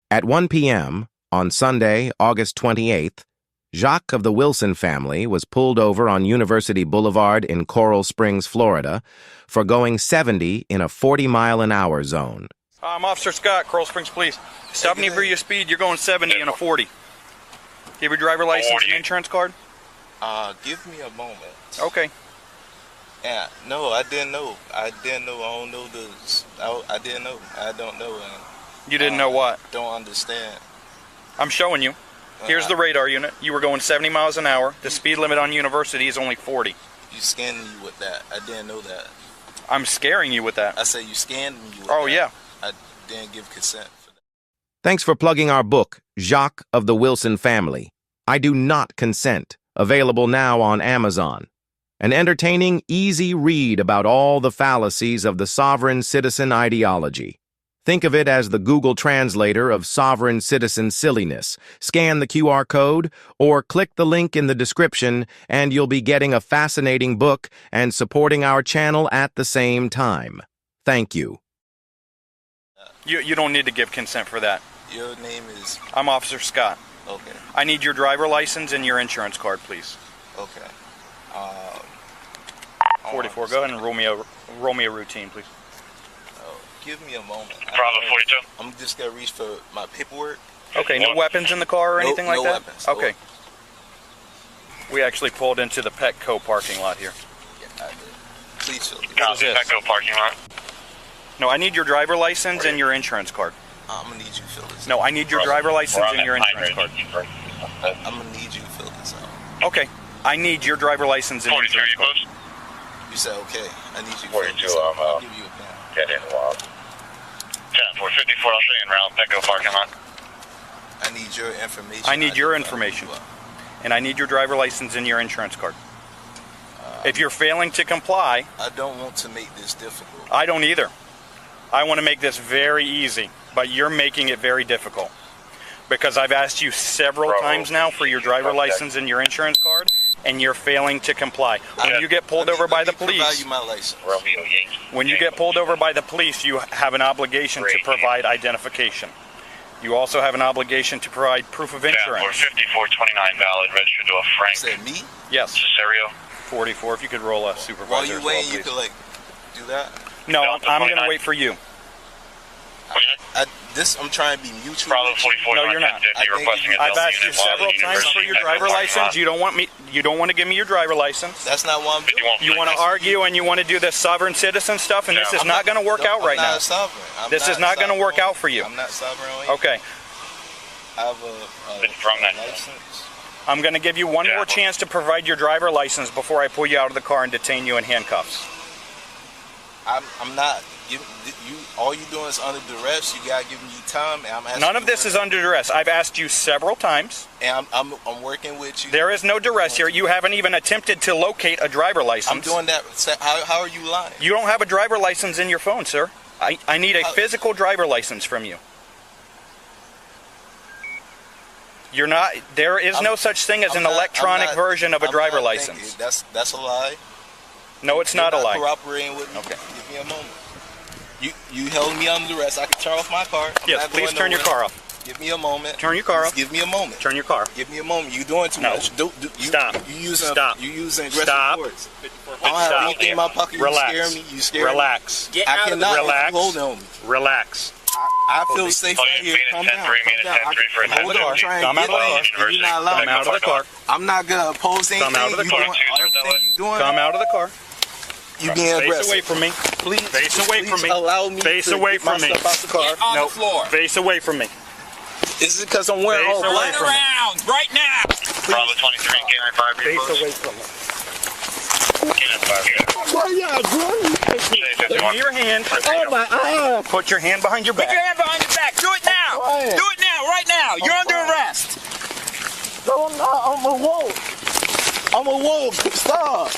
At 1 p.m. on Sunday, August 28th, Jacques of the Wilson family was pulled over on University Boulevard in Coral Springs, Florida, for going 70 in a 40-mile-an-hour zone. I'm Officer Scott, Coral Springs Police. Stop me for your speed. You're going 70 in a 40. Do you have your driver license and insurance card? Give me a moment. Okay. Yeah, no, I didn't know. I don't know this. I didn't know. I don't know. You didn't know what? Don't understand. I'm showing you. Here's the radar unit. You were going 70 miles an hour. The speed limit on University is only 40. You scanned me with that. I didn't know that. I'm scaring you with that. I said you scanned me with that. Oh, yeah. I didn't give consent for that. Thanks for plugging our book, Jacques of the Wilson Family. I Do Not Consent. Available now on Amazon. An entertaining, easy read about all the fallacies of the sovereign citizen ideology. Think of it as the Google translator of sovereign citizen silliness. Scan the QR code or click the link in the description and you'll be getting a fascinating book and supporting our channel at the same time. Thank you. You don't need to give consent for that. Your name is? I'm Officer Scott. Okay. I need your driver license and your insurance card, please. Okay. 44, go ahead and roll me a routine, please. Give me a moment. Bravo 42. I'm just going to reach for my paperwork. Okay, no weapons in the car or anything like that? No weapons. Okay. We actually pulled into the Petco parking lot here. Yeah, I did. Please fill this. What is this? Petco parking lot. No, I need your driver license and your insurance card. I'm going to need you to fill this out. No, I need your driver license and your insurance card. I'm going to need you to fill this out. Okay. I need your driver license and 43, insurance you card. close? You said, okay, I need you to 42, fill this out. I'll give you a pen. Get in the wild. 10-454, I'll see you around Petco parking lot. I need your information. I need your information. And I need your driver license and your insurance card. If you're failing to comply... I don't want to make this difficult. I don't either. I want to make this very easy, but you're making it very difficult. Because I've asked you several times now for your driver license and your insurance card, and you're failing to comply. When you get pulled over by the police, You my license. when you get pulled over by the police, you have an obligation to provide identification. You also have an obligation to provide proof of insurance. 5429 valid, registered to a Frank. Said me? Yes. Cesario. 44. If you could roll a supervisor. While you as waiting, well, you please. could do that. No, I'm going to wait for you. I'm trying to be mutual. Bravo 44. No, you're not. I've asked you several times for your driver license. You don't want to give me your driver license. That's not what I'm doing. You want to argue and you want to do this sovereign citizen stuff, and this is not going to work out right now. I'm not sovereign. This is not going to work out for you. I'm not sovereign on anything. Okay. I have a license. I'm going to give you one more chance to provide your driver license before I pull you out of the car and detain you in handcuffs. I'm not. All you doing is under duress. You gotta give me time. And I'm asking. None of this is under duress. I've asked you several times. And I'm working with you. There is no duress here. You haven't even attempted to locate a driver license. I'm doing that. How are you lying? You don't have a driver license in your phone, sir. I need a physical driver license from you. You're not. There is no such thing as an electronic version of a driver license. That's a lie. No, it's not a lie. Cooperating with me. Okay. Give me a moment. You held me under arrest. I can turn off my car. Yes, please turn your car off. Give me a moment. Turn your car off. Give me a moment. Turn your car. Give me a moment. You're doing too much. Stop. Stop. You using aggressive words. I don't have anything in my pocket. Relax. You scare me. You scare Relax. me. I cannot relax. Hold on me. Relax. I feel safe right here. Calm down. Hold on. Come out of the car. You're not allowed. Come out of the car. I'm not gonna oppose anything. Come out of the car. Everything you doing. Come out of the car. You being aggressive. Face away from me. Please. Face away from me. Allow me. Face to away get from me. my stuff out the car. Get on the floor. Face away from me. Is it because I'm wearing all black? Turn around right now. Bravo 23, Canine 5. Face away from me. Canine 5. Why y'all doing? Give me your hand. Oh my eye. Put your hand behind your Put back. your hand behind your back. Do it now. Why? Do it now, right now. You're under arrest. No, I'm not. I'm a wolf. I'm a wolf. Stop.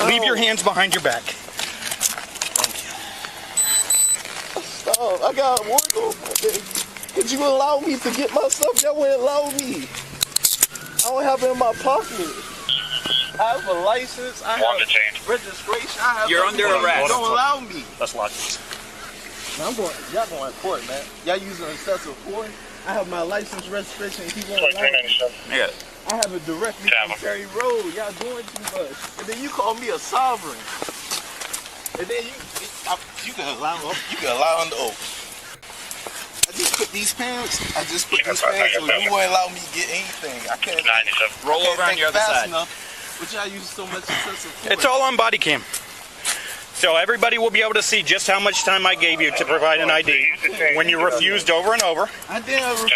Leave your hands behind your back. Stop. I got work on. Could you allow me to get my stuff? Y'all wouldn't allow me. I don't have it in my pocket. I have a license. I have registration. I have You're under arrest. Don't allow me. Let's lock this. Y'all going to court, man. Y'all using excessive force. I have my license, registration, and he won't allow me. Yeah. I have it directly from Terry Road. Y'all doing too much. And then you call me a sovereign. And then you can allow under oath. I just put these pants. So you won't allow me to get anything. I can't. Roll over on the other side. But y'all use so much excessive force. It's all on body cam. So everybody will be able to see just how much time I gave you to provide an ID when you refused over and over. I didn't refuse.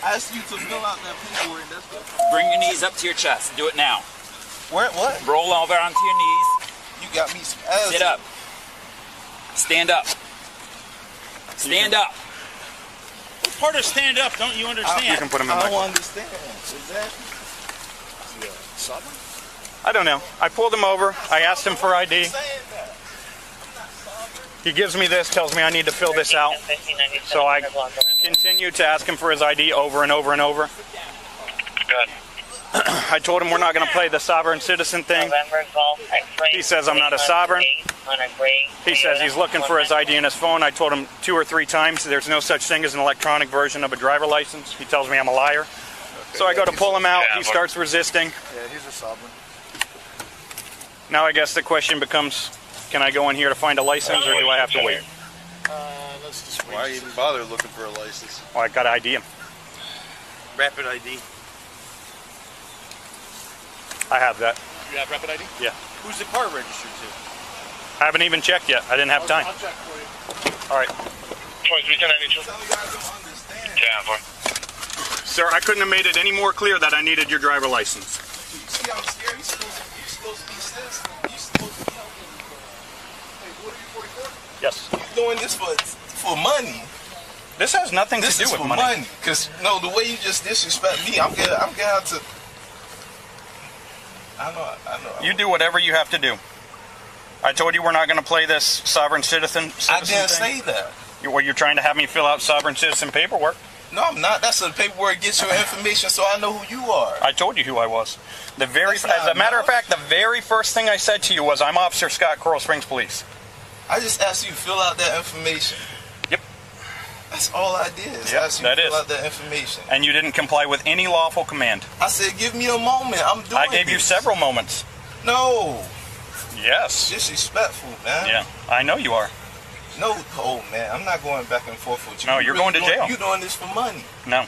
I asked you to fill out that paperwork. That's what. Bring your knees up to your chest. Do it now. What? Roll over onto your knees. You got me spazzing. Sit up. Stand up. Stand up. What part of stand up don't you understand? You can put them in I my don't understand. Exactly. Sovereign? I don't know. I pulled him over. I asked him for ID. He gives me this, tells me I need to fill this out. So I continue to ask him for his ID over and over and over. Good. I told him we're not going to play the sovereign citizen thing. He says I'm not a sovereign. He says he's looking for his ID in his phone. I told him 2 or 3 times there's no such thing as an electronic version of a driver license. He tells me I'm a liar. So I go to pull him out. He starts resisting. Yeah, he's a sovereign. Now I guess the question becomes, can I go in here to find a license or do I have to wait? Let's just wait. Why even bother looking for a license? Well, I got to ID him. Rapid ID. I have that. You have rapid ID? Yeah. Who's the car registered to? I haven't even checked yet. I didn't have time. I'll check for you. All right. 2392. Sir, I couldn't have made it any more clear that I needed your driver license. You see, I'm scared. You're supposed to be sensitive. You're supposed to be helping me. Hey, what are you, 44? Yes. You're doing this for money. This has nothing This to do is with for money. Because, no, the way you just disrespect me, I'm gonna have to. I know. You do whatever you have to do. I told you we're not going to play this sovereign citizen I didn't thing. say that. You're trying to have me fill out sovereign citizen paperwork. No, I'm not. That's the paperwork gets your information so I know who you are. I told you who I was. That's As a matter of enough. fact, the very first thing I said to you was, I'm Officer Scott, Coral Springs Police. I just asked you to fill out that information. Yep. That's all I did. Yep, I asked you that to fill is. out that information. And you didn't comply with any lawful command. I said, give me a moment. I'm doing I gave you this. several moments. No. Yes. Disrespectful, man. Yeah, I know you are. No, oh man, I'm not going back and forth with you. No, you're going to jail. You're doing this for money. No.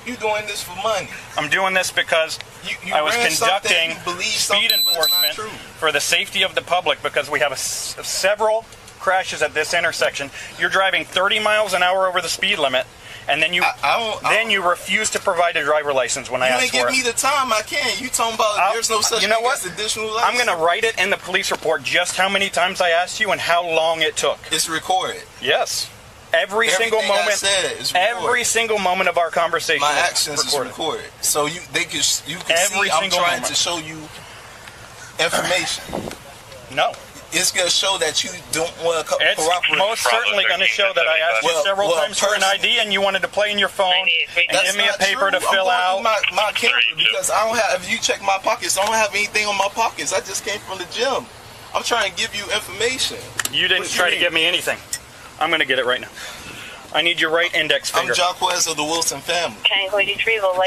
You're doing this for money. I'm doing this because You I was ran something, conducting you believe speed something, but it's not enforcement true. for the safety of the public because we have several crashes at this intersection. You're driving 30 miles an hour over the speed limit, and then you refuse to provide a driver license when I ask for it. You ain't give me the time I can. You talking about there's no such you know thing what? as additional license. I'm going to write it in the police report just how many times I asked you and how long it took. It's recorded. Yes. Every single Everything I moment. said is recorded. Every single moment of our conversation. My is actions recorded. is recorded. So you can Every see I'm single trying moment. to show you information. No. It's going to show that you don't want to It's cooperate. most certainly going to show that I asked you several times for an ID and you wanted to play in your phone and That's give me a not paper true. to fill I'm out. going through my camera because I don't have. If you check my pockets, I don't have anything on my pockets. I just came from the gym. I'm trying to give you information. You didn't What try you to mean? give me anything. I'm going to get it right now. I need your right index finger. I'm Jacques of the Wilson family.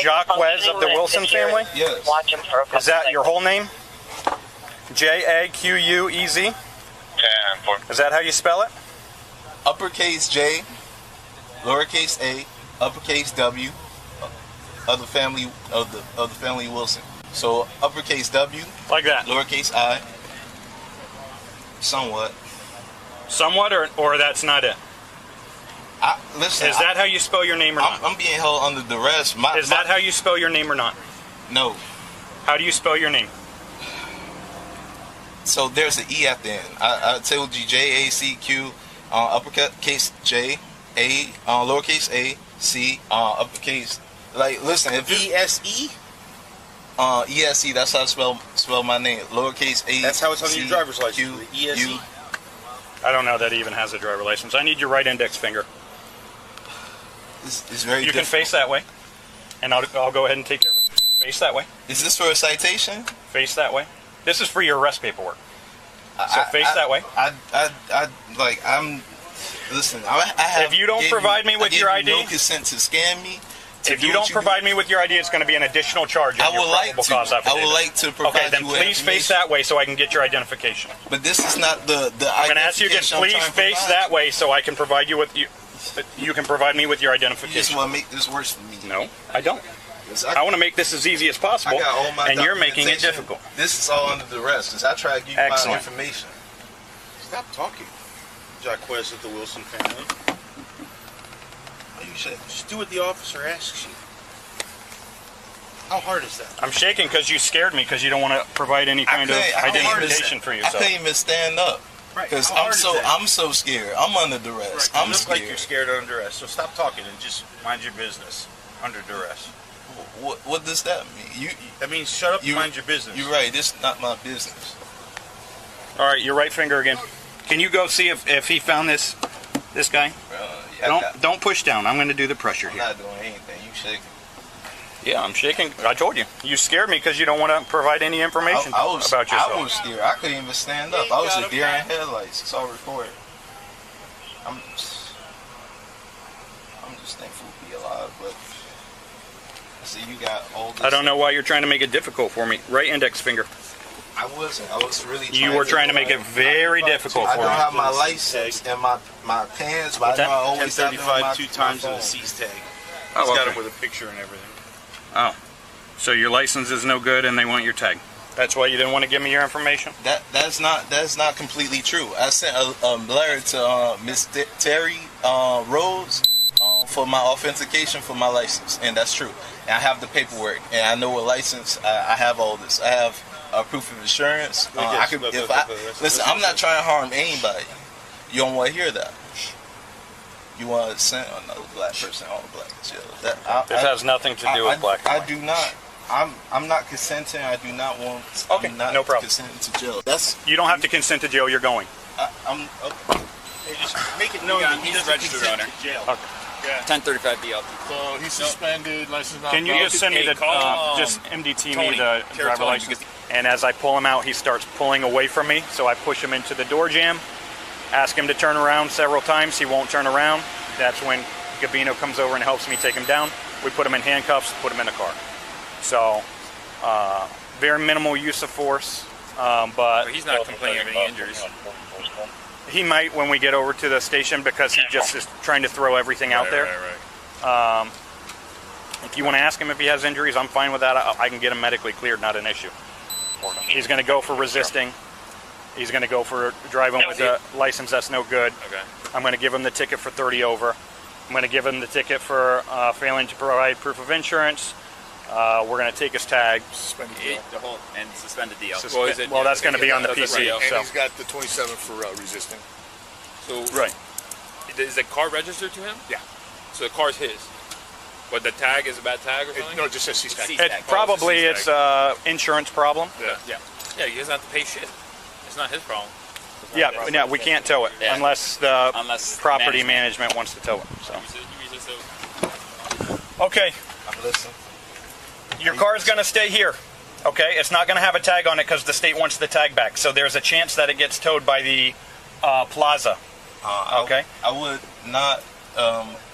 Jacques of the Wilson family? Yes. Watch him for a couple Is that your whole seconds. name? Jacquez? 10-4. Is that how you spell it? Uppercase J, lowercase a, uppercase W, of the family Wilson. So uppercase W, Like that. lowercase I, somewhat. Somewhat or that's not it? Listen. Is that how you spell your name or not? I'm being held under duress. Is that how you spell your name or not? No. How do you spell your name? So there's an E at the end. I told you Jacq, uppercase J, A, lowercase a, C, uppercase. Like, listen, if ESE? ESE, that's how I spell my name. Lowercase a. That's how it's on C, your driver's license. Q, The ESE? U. I don't know that he even has a driver license. I need your right index finger. It's very You can difficult. face that way, and I'll go ahead and take care of it. Face that way. Is this for a citation? Face that way. This is for your arrest paperwork. So face that way. I'm Listen, I have. If you don't provide me with your ID, no consent to scam me. If you don't provide me with your ID, it's going to be an additional charge. I would like to. I would like to provide Okay, then you with please face that way so I can get your identification. But this is not the. I'm going to ask you again. Please face that way so I can provide you with you. You can provide me with your You just identification. want to make this worse for me. No, I don't. I want to make this as easy as possible, I got all my and you're making it documentation. difficult. This is all under duress because I tried to give you my Excellent. information. Stop talking. Jacques of the Wilson family. What you say? Just do what the officer asks you. How hard is that? I'm shaking because you scared me because you don't want to provide any kind of identification for I yourself. couldn't even stand up Right. because How hard is that? I'm so scared. I'm under duress. You I'm look like you're scared. scared under duress. So stop talking and just mind your business under duress. What does that mean? That means shut up and mind your business. You're right. This is not my business. All right, your right finger again. Can you go see if he found this guy? Don't push down. I'm going to do the pressure I'm here. not doing anything. You shaking. Yeah, I'm shaking. I told you. You scared me because you don't want to provide any information about yourself. I was scared. I couldn't even stand up. I was a deer in headlights. It's all recorded. I'm just thankful to be alive, but I see you got all this. I don't know why you're trying to make it difficult for me. Right index finger. I wasn't. I was really. You were trying to make it very difficult I for don't me. have my license and my pants, but What's I know that? I always have them on 1035 my 2 times phone. on the C's tag. Oh, He's got okay. it with a picture and everything. Oh, so your license is no good and they want your tag. That's why you didn't want to give me your information? That's not completely true. I sent a letter to Miss Terry Rose for my authentication for my license, and that's true. And I have the paperwork, and I know a license. I have all this. I have proof of insurance. Listen, I'm not trying to harm anybody. You don't want to hear that. You want to send another black person all black jail. This has nothing to do with black and I white. do not. I'm not consenting. I do not want. Okay, I'm not no problem. consenting to jail. That's. You don't have to consent to jail. You're going. I'm. Okay. Hey, just make it known that he he's doesn't registered consent owner. to jail. Okay. 1035 DL. So he's suspended, license not Can you just send me the just MDT me the driver license? And as I pull him out, he starts pulling away from me. So I push him into the door jamb. Ask him to turn around several times. He won't turn around. That's when Gabino comes over and helps me take him down. We put him in handcuffs, put him in the car. So very minimal use of force, but He's not complaining of any injuries. he might when we get over to the station because he just is trying to throw everything out there. If you want to ask him if he has injuries, I'm fine with that. I can get him medically cleared, not an issue. He's going to go for resisting. He's going to go for driving with a license that's no good. Okay. I'm going to give him the ticket for 30 over. I'm going to give him the ticket for failing to provide proof of insurance. We're going to take his tag. The whole and suspend the DL. Well, that's going to be on the PC. And So. he's got the 27 for resisting. So Right. is the car registered to him? Yeah. So the car's his. But the tag is a bad tag or something? No, it just says he's tag. Probably it's insurance problem. Yeah, he doesn't have to pay shit. It's not his problem. Yeah, we can't tow it Yeah. unless property management wants to tow it. So. Okay, I'm listening. your car is going to stay here. Okay, it's not going to have a tag on it because the state wants the tag back. So there's a chance that it gets towed by the plaza. Okay. I would not.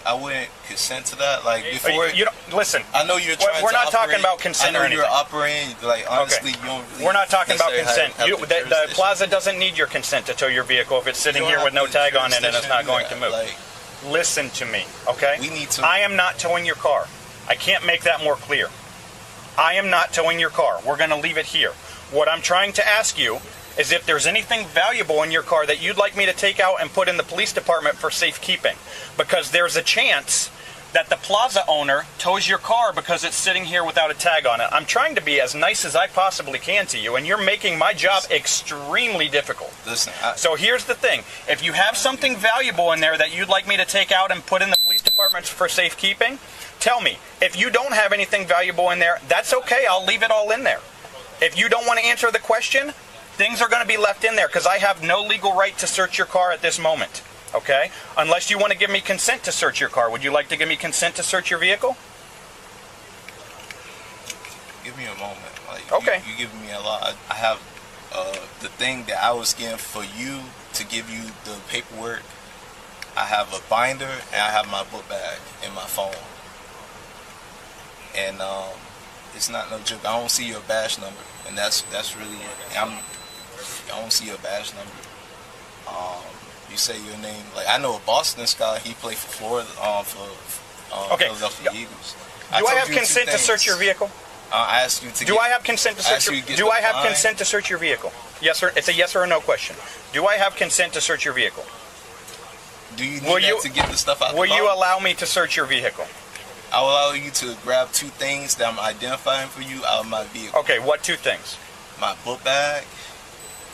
I wouldn't consent to that. Like before. You don't, listen. I know you're trying. We're to not talking operate, about consent I know or you're anything. operating. Like honestly, Okay. you don't. Really We're not talking about necessarily consent. have The jurisdiction. plaza doesn't need your consent to tow your vehicle if it's sitting You here don't with no have the tag on it and it's not jurisdiction going to to do move. that. Like, Listen to me, okay? We need to- I am not towing your car. I can't make that more clear. I am not towing your car. We're going to leave it here. What I'm trying to ask you is if there's anything valuable in your car that you'd like me to take out and put in the police department for safekeeping. Because there's a chance that the plaza owner tows your car because it's sitting here without a tag on it. I'm trying to be as nice as I possibly can to you, and you're making my job extremely difficult. listen. So here's the thing. If you have something valuable in there that you'd like me to take out and put in the police department for safekeeping, tell me. If you don't have anything valuable in there, that's okay. I'll leave it all in there. If you don't want to answer the question, things are going to be left in there because I have no legal right to search your car at this moment. Okay? Unless you want to give me consent to search your car. Would you like to give me consent to search your vehicle? Give me a moment. Like, Okay. You giving me a lot. I have the thing that I was getting for you to give you the paperwork. I have a binder and I have my book bag in my phone. And it's not no joke. I don't see your badge number, and that's really. I don't see your badge number. You say your name. Like I know a Boston guy. He played for Florida. Okay. Philadelphia Eagles. Do I have consent to search your vehicle? I asked you to. Do I have consent to search your? Do I have consent to search your vehicle? Yes or it's a yes or a no question. Do I have consent to search your vehicle? Do you need that to get the stuff out the car? Will you allow me to search your vehicle? I'll allow you to grab 2 things that I'm identifying for you out of my vehicle. Okay, what 2 things? My book bag.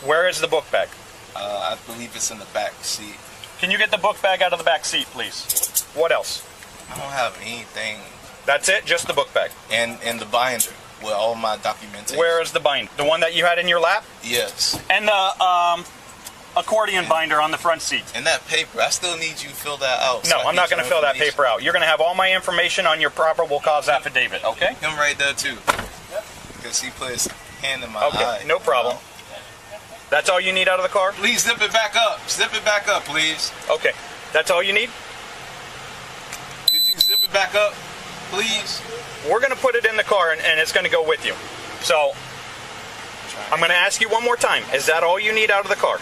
Where is the book bag? I believe it's in the back seat. Can you get the book bag out of the back seat, please? What else? I don't have anything. That's it? Just the book bag? And the binder with all my documentation. Where is the binder? The one that you had in your lap? Yes. And the accordion binder on the front seat. And that paper, I still need you to fill that out. No, I'm not going to fill that paper out. You're going to have all my information on your probable cause affidavit, okay? Him right there, too. Because he put his hand in my eye. Okay, no problem. That's all you need out of the car? Please zip it back up. Zip it back up, please. Okay, that's all you need? Could you zip it back up, please? We're going to put it in the car, and it's going to go with you. So, I'm going to ask you one more time. Is that all you need out of the car?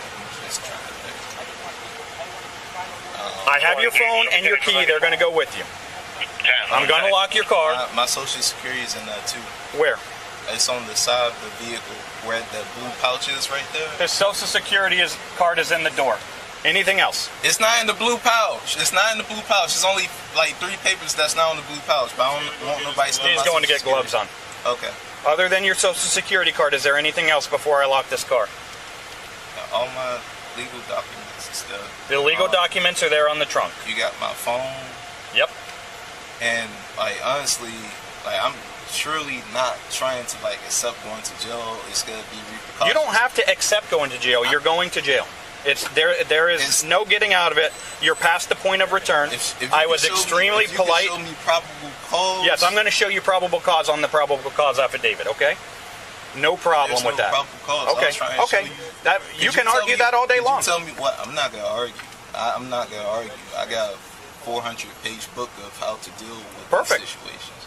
I have your phone and your key. They're going to go with you. I'm going to lock your car. My social security is in there, too. Where? It's on the side of the vehicle where the blue pouch is right there. The social security card is in the door. Anything else? It's not in the blue pouch. It's not in the blue pouch. There's only like 3 papers that's not in the blue pouch. But I don't want nobody stealing my He's going to get gloves on. Okay. Other than your social security card, is there anything else before I lock this car? All my legal documents and stuff. The legal documents are there on the trunk. You got my phone. Yep. And like honestly, like I'm surely not trying to like accept going to jail. It's gonna be repercussions. You don't have to accept going to jail. You're going to jail. There is no getting out of it. You're past the point of return. If I was extremely polite. Show me probable cause. Yes, I'm going to show you probable cause on the probable cause affidavit. Okay. No problem with that. Probable cause. Okay. Okay. That you can argue that all day long. Tell me what? I'm not gonna argue. I'm not gonna argue. I got a 400-page book of how to deal with these situations.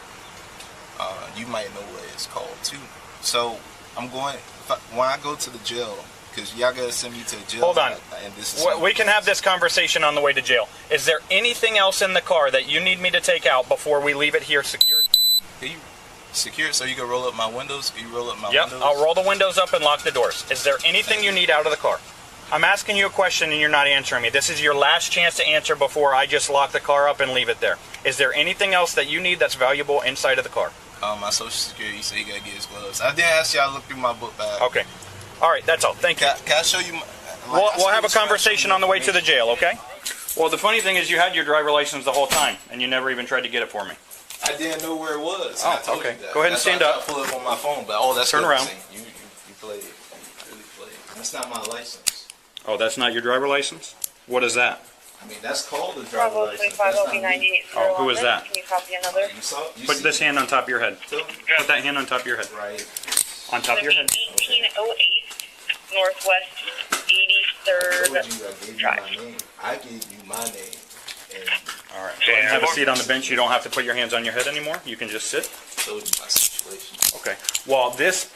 You might know what it's called too. So I'm going when I go to the jail. Because y'all gotta send me to jail. Hold on. And this is we can have this conversation on the way to jail. Is there anything else in the car that you need me to take out before we leave it here secured? Can you secure it so you can roll up my windows? Can you roll up my windows? Yep, I'll roll the windows up and lock the doors. Is there anything you need out of the car? I'm asking you a question and you're not answering me. This is your last chance to answer before I just lock the car up and leave it there. Is there anything else that you need that's valuable inside of the car? My social security, you say you gotta get his gloves. I did ask y'all to look through my book bag. Okay. All right, that's all. Thank you. Can I show you? We'll have a conversation on the way to the jail, okay? Well, the funny thing is you had your driver license the whole time, and you never even tried to get it for me. I didn't know where it was. Oh, okay. Go ahead and stand up. I pull it on my phone, but that's turn around. You played. Really played. That's not my license. Oh, that's not your driver license? What is that? I mean, that's called a driver license. Oh, who is that? Can you copy another? Put this hand on top of your head. Put that hand on top of your head. Right. On top of your head. 1808 Northwest 83rd Drive. I gave you my name. All right. Go ahead and have a seat on the bench. You don't have to put your hands on your head anymore. You can just sit. Told you my situation. Okay. Well, this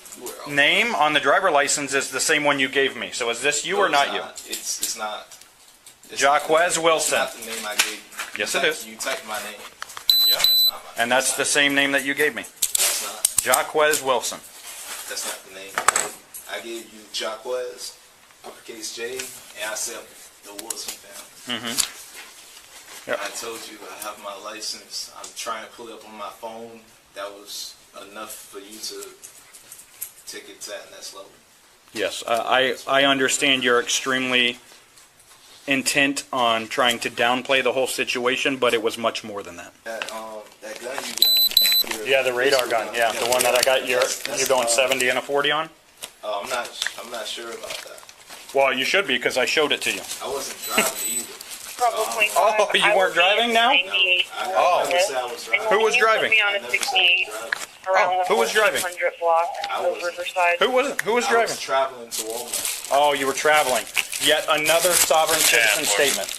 name on the driver license is the same one you gave me. So is this you or not you? It's not. Jacques Wilson. That's not the name I gave you. Yes, it is. You typed my name. Yeah. That's not my And that's the same name that you gave me. That's not. Jacques Wilson. That's not the name. I gave you Jacques, uppercase J, and I said the Wilson family. Mm-hmm. Yep. I told you I have my license. I'm trying to pull it up on my phone. That was enough for you to take it to that next level. Yes, I understand you're extremely intent on trying to downplay the whole situation, but it was much more than that. That gun you got. Yeah, the radar gun. Yeah, the one that I got. You're going 70 and a 40 on. I'm not sure about that. Well, you should be because I showed it to you. I wasn't driving either. Probably Oh, you weren't driving now? I never said I was driving. Who was driving? Me on a 68 around who was driving? 100 block of Riverside. Who was I driving? was traveling to Walmart. Oh, you were traveling. Yet another sovereign citizen statement.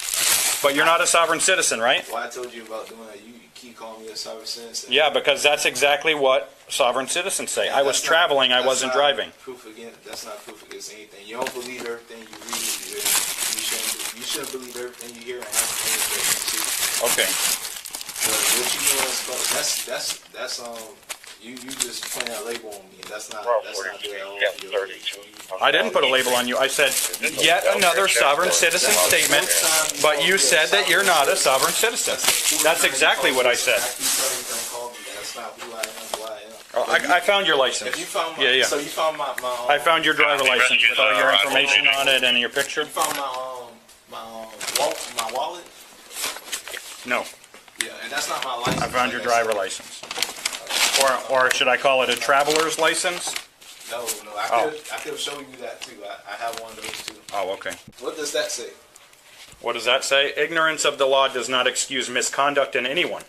But you're not a sovereign citizen, right? Well, I told you about doing that. You keep calling me a sovereign citizen. Yeah, because that's exactly what sovereign citizens say. I was traveling, I wasn't driving. That's not proof against anything. You don't believe everything you read. You shouldn't believe everything you hear and have to see. Okay. What you doing is that's you just putting that label on me. That's not I didn't put a label on you. I said yet another sovereign citizen statement, but you said that you're not a sovereign citizen. That's exactly what I said. I found your license. Yeah. So you found my I found your driver license with all your information on it and your picture. You found my wallet? No, Yeah, and that's not my license. I found your driver license. Or should I call it a traveler's license? No, I could have shown you that too. I have one of those too. Oh, okay. What does that say? What does that say? Ignorance of the law does not excuse misconduct in anyone.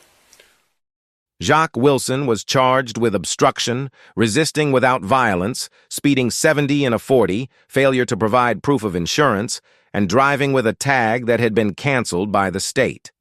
Jacques Wilson was charged with obstruction, resisting without violence, speeding 70 in a 40, failure to provide proof of insurance, and driving with a tag that had been canceled by the state.